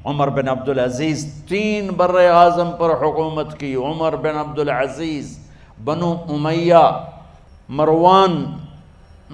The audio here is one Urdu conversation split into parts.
عمر بن عبدالعزیز 3 بر اعظم پر حکومت کی. عمر بن عبدالعزیز، بنو امیہ، مروان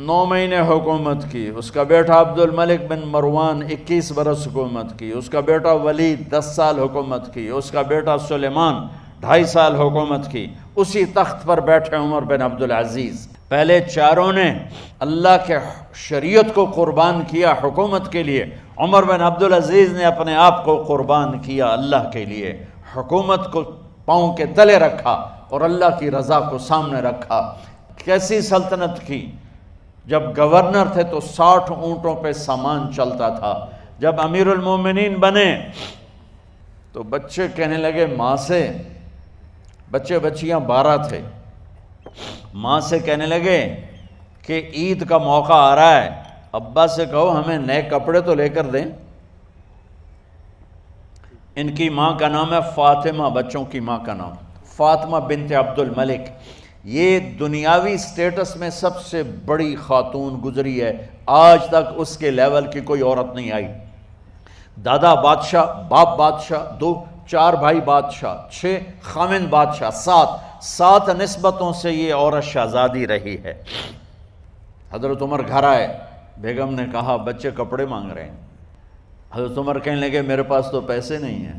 9 مہینے حکومت کی. اس کا بیٹا عبد الملک بن مروان 21 برس حکومت کی. اس کا بیٹا ولید 10 سال حکومت کی. اس کا بیٹا سلیمان 2.5 سال حکومت کی. اسی تخت پر بیٹھے عمر بن عبدالعزیز. پہلے چاروں نے اللہ کے شریعت کو قربان کیا حکومت کے لیے. عمر بن عبدالعزیز نے اپنے آپ کو قربان کیا اللہ کے لیے. حکومت کو پاؤں کے تلے رکھا اور اللہ کی رضا کو سامنے رکھا. کیسی سلطنت کی؟ جب گورنر تھے تو 60 اونٹوں پہ سامان چلتا تھا. جب امیر المومنین بنے تو بچے کہنے لگے ماں سے، بچے بچیاں 12 تھے، ماں سے کہنے لگے کہ عید کا موقع آ رہا ہے، ابا سے کہو ہمیں نئے کپڑے تو لے کر دیں. ان کی ماں کا نام ہے فاطمہ، بچوں کی ماں کا نام فاطمہ بنت عبد الملک. یہ دنیاوی سٹیٹس میں سب سے بڑی خاتون گزری ہے. آج تک اس کے لیول کی کوئی عورت نہیں آئی. دادا بادشاہ، باپ بادشاہ، 4 بھائی بادشاہ، 6 خامند بادشاہ، 7 نسبتوں سے یہ عورت شہزادی رہی ہے. حضرت عمر گھر آئے، بیگم نے کہا بچے کپڑے مانگ رہے ہیں. حضرت عمر کہنے لگے میرے پاس تو پیسے نہیں ہیں،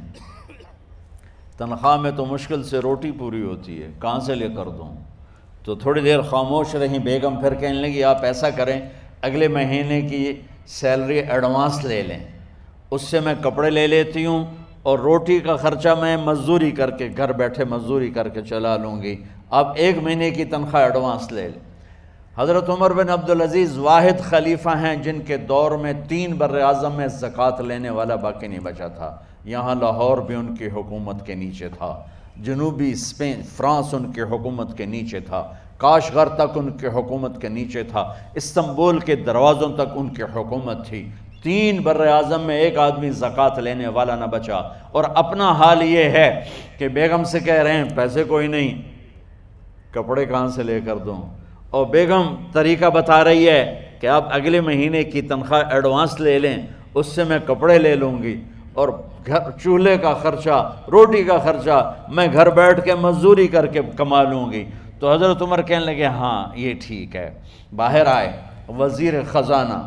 تنخواہ میں تو مشکل سے روٹی پوری ہوتی ہے، کہاں سے لے کر دوں؟ تو تھوڑی دیر خاموش رہیں. بیگم پھر کہنے لگی آپ ایسا کریں، اگلے مہینے کی سیلری ایڈوانس لے لیں، اس سے میں کپڑے لے لیتی ہوں اور روٹی کا خرچہ میں مزدوری کر کے گھر بیٹھے مزدوری کر کے چلا لوں گی، آپ 1 مہینے کی تنخواہ ایڈوانس لے لیں. حضرت عمر بن عبدالعزیز واحد خلیفہ ہیں جن کے دور میں 3 بر اعظم میں زکوٰۃ لینے والا باقی نہیں بچا تھا. یہاں لاہور بھی ان کی حکومت کے نیچے تھا، جنوبی اسپین فرانس ان کی حکومت کے نیچے تھا، کاشغر تک ان کی حکومت کے نیچے تھا، استنبول کے دروازوں تک ان کی حکومت تھی. 3 بر اعظم میں ایک آدمی زکوٰۃ لینے والا نہ بچا. اور اپنا حال یہ ہے کہ بیگم سے کہہ رہے ہیں پیسے کوئی نہیں، کپڑے کہاں سے لے کر دوں؟ اور بیگم طریقہ بتا رہی ہے کہ آپ اگلے مہینے کی تنخواہ ایڈوانس لے لیں، اس سے میں کپڑے لے لوں گی اور چولہے کا خرچہ، روٹی کا خرچہ میں گھر بیٹھ کے مزدوری کر کے کما لوں گی. تو حضرت عمر کہنے لگے ہاں یہ ٹھیک ہے. باہر آئے وزیر خزانہ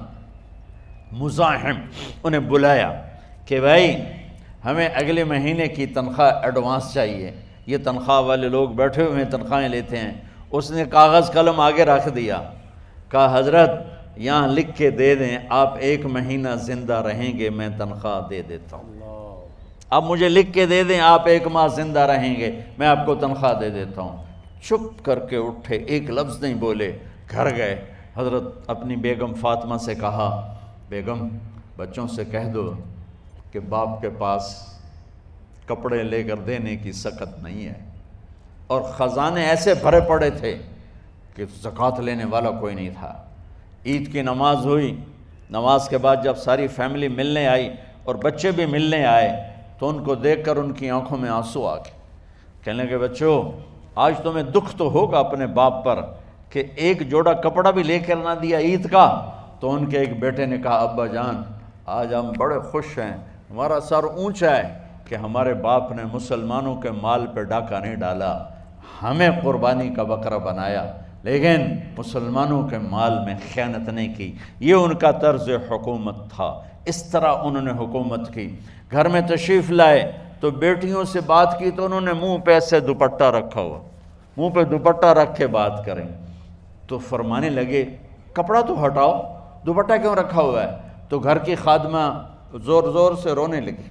مزاحم، انہیں بلایا کہ بھائی ہمیں اگلے مہینے کی تنخواہ ایڈوانس چاہیے. یہ تنخواہ والے لوگ بیٹھے ہوئے تنخواہیں لیتے ہیں. اس نے کاغذ قلم آگے رکھ دیا، کہا حضرت یہاں لکھ کے دے دیں آپ 1 مہینہ زندہ رہیں گے میں تنخواہ دے دیتا ہوں. اب مجھے لکھ کے دے دیں آپ 1 ماہ زندہ رہیں گے میں آپ کو تنخواہ دے دیتا ہوں. چپ کر کے اٹھے، ایک لفظ نہیں بولے، گھر گئے. حضرت اپنی بیگم فاطمہ سے کہا بیگم بچوں سے کہہ دو کہ باپ کے پاس کپڑے لے کر دینے کی سکت نہیں ہے. اور خزانے ایسے بھرے پڑے تھے کہ زکوٰۃ لینے والا کوئی نہیں تھا. عید کی نماز ہوئی، نماز کے بعد جب ساری فیملی ملنے آئی اور بچے بھی ملنے آئے تو ان کو دیکھ کر ان کی آنکھوں میں آنسو آ گئے. کہنے لگے بچوں آج تمہیں دکھ تو ہوگا اپنے باپ پر کہ ایک جوڑا کپڑا بھی لے کر نہ دیا عید کا. تو ان کے ایک بیٹے نے کہا ابا جان آج ہم بڑے خوش ہیں، ہمارا سر اونچا ہے کہ ہمارے باپ نے مسلمانوں کے مال پہ ڈاکہ نہیں ڈالا، ہمیں قربانی کا بکرا بنایا لیکن مسلمانوں کے مال میں خیانت نہیں کی. یہ ان کا طرز حکومت تھا، اس طرح انہوں نے حکومت کی. گھر میں تشریف لائے تو بیٹیوں سے بات کی تو انہوں نے منہ پہ ایسے دوپٹہ رکھا ہوا، منہ پہ دوپٹہ رکھ کے بات کریں. تو فرمانے لگے کپڑا تو ہٹاؤ، دوپٹہ کیوں رکھا ہوا ہے؟ تو گھر کی خادمہ زور زور سے رونے لگی،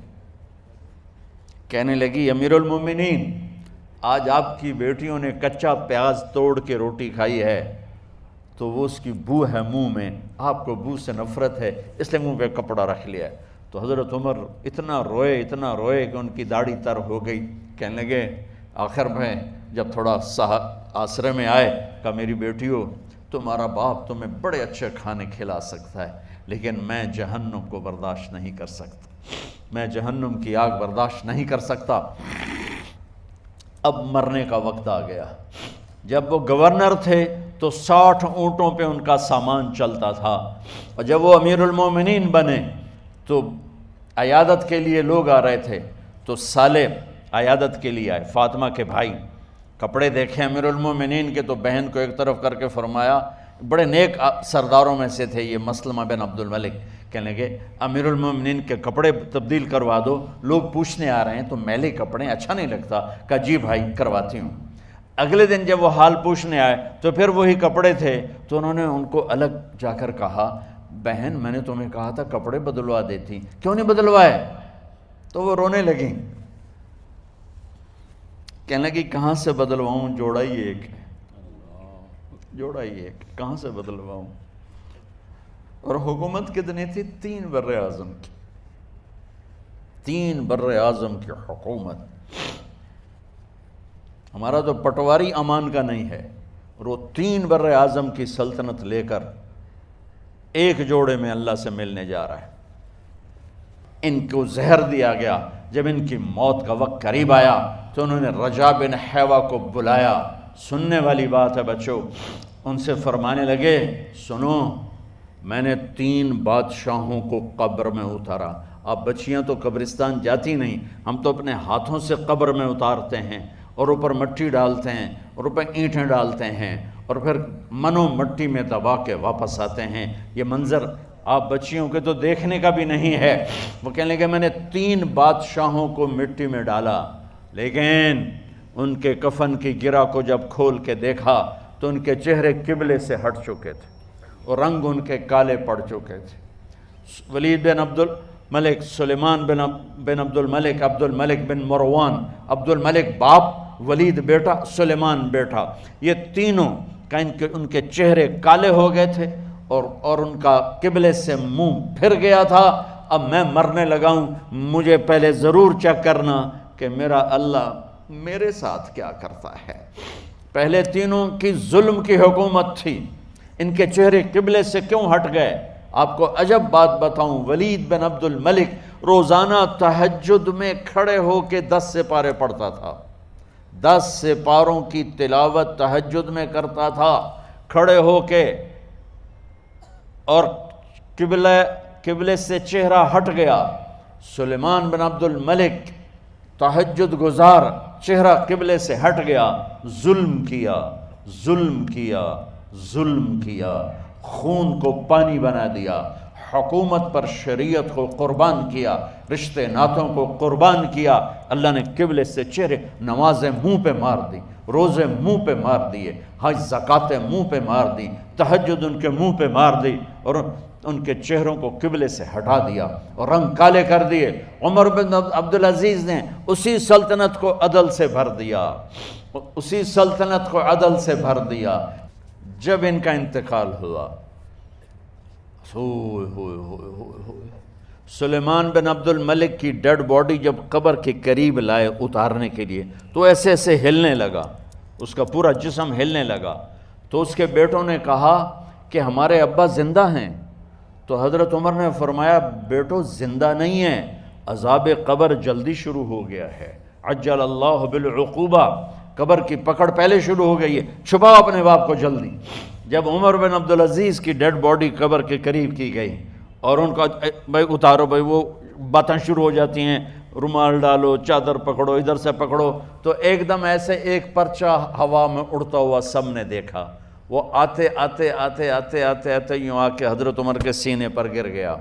کہنے لگی امیر المومنین آج آپ کی بیٹیوں نے کچا پیاز توڑ کے روٹی کھائی ہے تو وہ اس کی بو ہے منہ میں، آپ کو بو سے نفرت ہے اس لیے منہ پہ کپڑا رکھ لیا ہے. تو حضرت عمر اتنا روئے کہ ان کی داڑھی تر ہو گئی. کہنے لگے آخر میں جب تھوڑا آسرے میں آئے کہا میری بیٹیوں تمہارا باپ تمہیں بڑے اچھے کھانے کھلا سکتا ہے لیکن میں جہنم کو برداشت نہیں کر سکتا، میں جہنم کی آگ برداشت نہیں کر سکتا. اب مرنے کا وقت آ گیا. جب وہ گورنر تھے تو 60 اونٹوں پہ ان کا سامان چلتا تھا، اور جب وہ امیر المومنین بنے تو عیادت کے لیے لوگ آ رہے تھے تو سالے عیادت کے لیے آئے، فاطمہ کے بھائی، کپڑے دیکھے امیر المومنین کے تو بہن کو ایک طرف کر کے فرمایا، بڑے نیک سرداروں میں سے تھے یہ مسلمہ بن عبد الملک، کہنے لگے امیر المومنین کے کپڑے تبدیل کروا دو، لوگ پوچھنے آ رہے ہیں تو میلے کپڑے اچھا نہیں لگتا، کہا جی بھائی کرواتی ہوں۔ اگلے دن جب وہ حال پوچھنے آئے تو پھر وہی کپڑے تھے، تو انہوں نے ان کو الگ جا کر کہا بہن میں نے تمہیں کہا تھا کپڑے بدلوا دیتی، کیوں نہیں بدلوائے؟ تو وہ رونے لگیں، کہنے لگی کہاں سے بدلواؤں، جوڑا ہی ایک ہے، جوڑا ہی ایک، کہاں سے بدلواؤں؟ اور حکومت کتنی تھی؟ 3 بر اعظم کی، 3 بر اعظم کی حکومت۔ ہمارا تو پٹواری امان کا نہیں ہے، اور وہ 3 بر اعظم کی سلطنت لے کر ایک جوڑے میں اللہ سے ملنے جا رہا ہے۔ ان کو زہر دیا گیا، جب ان کی موت کا وقت قریب آیا تو انہوں نے رجا بن حیوہ کو بلایا، سننے والی بات ہے بچوں، ان سے فرمانے لگے سنو میں نے 3 بادشاہوں کو قبر میں اتارا، اب بچیاں تو قبرستان جاتی نہیں، ہم تو اپنے ہاتھوں سے قبر میں اتارتے ہیں اور اوپر مٹی ڈالتے ہیں اور اوپر اینٹیں ڈالتے ہیں اور پھر منو مٹی میں دبا کے واپس آتے ہیں، یہ منظر آپ بچیوں کے تو دیکھنے کا بھی نہیں ہے۔ وہ کہنے لگے میں نے 3 بادشاہوں کو مٹی میں ڈالا، لیکن ان کے کفن کی گرہ کو جب کھول کے دیکھا تو ان کے چہرے قبلے سے ہٹ چکے تھے اور رنگ ان کے کالے پڑ چکے تھے۔ ولید بن عبد الملک، سلیمان بن عبد الملک، عبد الملک بن مروان، عبد الملک باپ، ولید بیٹا، سلیمان بیٹا، یہ تینوں کا ان کے چہرے کالے ہو گئے تھے اور ان کا قبلے سے منہ پھر گیا تھا۔ اب میں مرنے لگا ہوں، مجھے پہلے ضرور چیک کرنا کہ میرا اللہ میرے ساتھ کیا کرتا ہے۔ پہلے تینوں کی ظلم کی حکومت تھی، ان کے چہرے قبلے سے کیوں ہٹ گئے؟ آپ کو عجب بات بتاؤں، ولید بن عبد الملک روزانہ تہجد میں کھڑے ہو کے 10 سپارے پڑھتا تھا، 10 سپاروں کی تلاوت تہجد میں کرتا تھا کھڑے ہو کے، اور قبلے سے چہرہ ہٹ گیا۔ سلیمان بن عبد الملک تہجد گزار، چہرہ قبلے سے ہٹ گیا، ظلم کیا، ظلم کیا، ظلم کیا، خون کو پانی بنا دیا، حکومت پر شریعت کو قربان کیا، رشتے ناتوں کو قربان کیا۔ اللہ نے قبلے سے چہرے، نمازیں منہ پہ مار دی، روزے منہ پہ مار دیے، حج زکاتیں منہ پہ مار دی، تہجد ان کے منہ پہ مار دی، اور ان کے چہروں کو قبلے سے ہٹا دیا اور رنگ کالے کر دیے۔ عمر بن عبدالعزیز نے اسی سلطنت کو عدل سے بھر دیا، اسی سلطنت کو عدل سے بھر دیا۔ جب ان کا انتقال ہوا، سلیمان بن عبد الملک کی ڈیڈ باڈی جب قبر کے قریب لائے اتارنے کے لیے تو ایسے ایسے ہلنے لگا، اس کا پورا جسم ہلنے لگا، تو اس کے بیٹوں نے کہا کہ ہمارے ابا زندہ ہیں، تو حضرت عمر نے فرمایا بیٹو زندہ نہیں ہیں، عذاب قبر جلدی شروع ہو گیا ہے، عجل اللہ بالعقوبہ، قبر کی پکڑ پہلے شروع ہو گئی ہے، چھپاؤ اپنے باپ کو جلدی۔ جب عمر بن عبدالعزیز کی ڈیڈ باڈی قبر کے قریب کی گئی اور ان کا بھائی اتارو، بھائی وہ باتیں شروع ہو جاتی ہیں، رومال ڈالو، چادر پکڑو، ادھر سے پکڑو، تو ایک دم ایسے ایک پرچہ ہوا میں اڑتا ہوا سب نے دیکھا، وہ آتے آتے آتے آتے آتے آتے یوں آ کے حضرت عمر کے سینے پر گر گیا،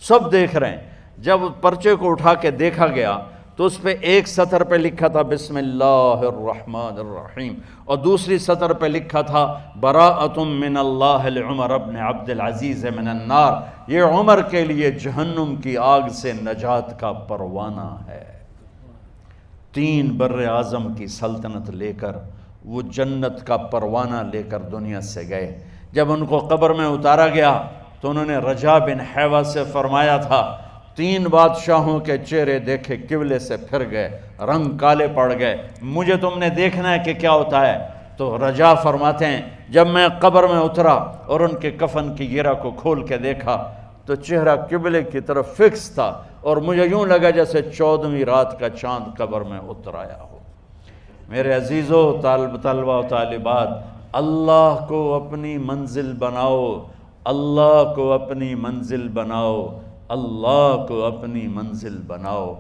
سب دیکھ رہے ہیں۔ جب پرچے کو اٹھا کے دیکھا گیا تو اس پہ ایک سطر پہ لکھا تھا بسم اللہ الرحمن الرحیم، اور دوسری سطر پہ لکھا تھا براءۃ من اللہ لعمر بن عبد العزیز من النار، یہ عمر کے لیے جہنم کی آگ سے نجات کا پروانہ ہے۔ 3 بر اعظم کی سلطنت لے کر وہ جنت کا پروانہ لے کر دنیا سے گئے۔ جب ان کو قبر میں اتارا گیا تو انہوں نے رجا بن حیوہ سے فرمایا تھا 3 بادشاہوں کے چہرے دیکھے قبلے سے پھر گئے، رنگ کالے پڑ گئے، مجھے تم نے دیکھنا ہے کہ کیا ہوتا ہے؟ تو رجا فرماتے ہیں جب میں قبر میں اترا اور ان کے کفن کی گرہ کو کھول کے دیکھا تو چہرہ قبلے کی طرف فکس تھا، اور مجھے یوں لگا جیسے 14ویں رات کا چاند قبر میں اتر آیا ہو۔ میرے عزیزو، طلبہ و طالبات، اللہ کو اپنی منزل بناؤ، اللہ کو اپنی منزل بناؤ، اللہ کو اپنی منزل بناؤ۔